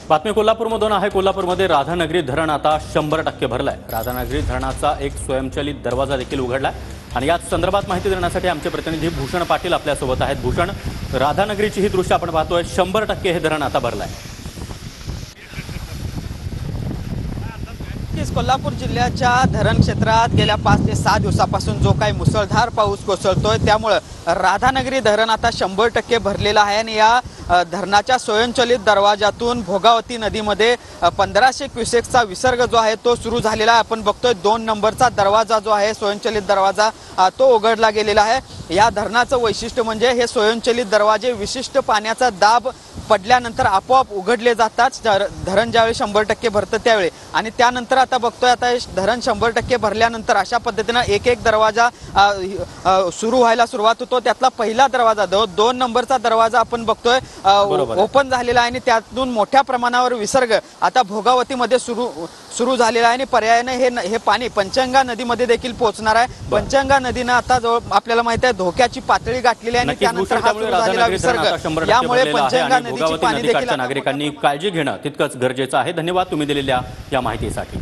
बातमी कोल्हापूरमधून आहे। कोल्हापूरमध्ये राधानगरी धरण आता 100% भरलाय। राधानगरी धरणाचा एक स्वयंचलित दरवाजा देखील उघडलाय आणि याच संदर्भात माहिती देण्यासाठी आमचे प्रतिनिधी भूषण पाटील आपल्यासोबत आहेत। भूषण, राधानगरीची ही दृश्य आपण पाहतोय, 100% हे धरण आता भरलाय। कोल्हापूर जिल्ह्याच्या धरण क्षेत्रात गेल्या 5 ते 6 दिवसापासून जो काही मुसळधार पाऊस कोसळतोय त्यामुळे राधानगरी धरण आता 100% भरलेलं आहे आणि या धरणाच्या स्वयंचलित दरवाजातून भोगावती नदीमध्ये 1500 क्युसेक्सचा विसर्ग जो आहे तो सुरू झालेला आहे। आपण बघतोय 2 नंबरचा दरवाजा जो आहे स्वयंचलित दरवाजा तो उघडला गेलेला आहे। या धरणाचं वैशिष्ट्य म्हणजे हे स्वयंचलित दरवाजे विशिष्ट पाण्याचा दाब पडल्यानंतर आपोआप उघडले जातात। धरण ज्यावेळी 100% भरतं त्यावेळी आणि त्यानंतर आता बघतोय आता धरण 100% भरल्यानंतर अशा पद्धतीने एक दरवाजा सुरू व्हायला सुरुवात होतो। त्यातला पहिला दरवाजा 2 नंबरचा दरवाजा आपण बघतोय ओपन झालेला आहे आणि त्यातून मोठ्या प्रमाणावर विसर्ग आता भोगावतीमध्ये सुरू झालेला आहे आणि पर्यायाने हे पाणी पंचगंगा नदीमध्ये देखील पोहोचणार आहे। पंचगंगा नदीने आता आपल्याला माहिती आहे धोक्याची पातळी गाठलेली आहे आणि त्यानंतर हा सुरू झालेला विसर्ग यामुळे पंचगंगा नदीची पाणी देखील नागरिकांनी काळजी घेणं तितकंच गरजेचं आहे। धन्यवाद तुम्ही दिलेल्या या माहितीसाठी।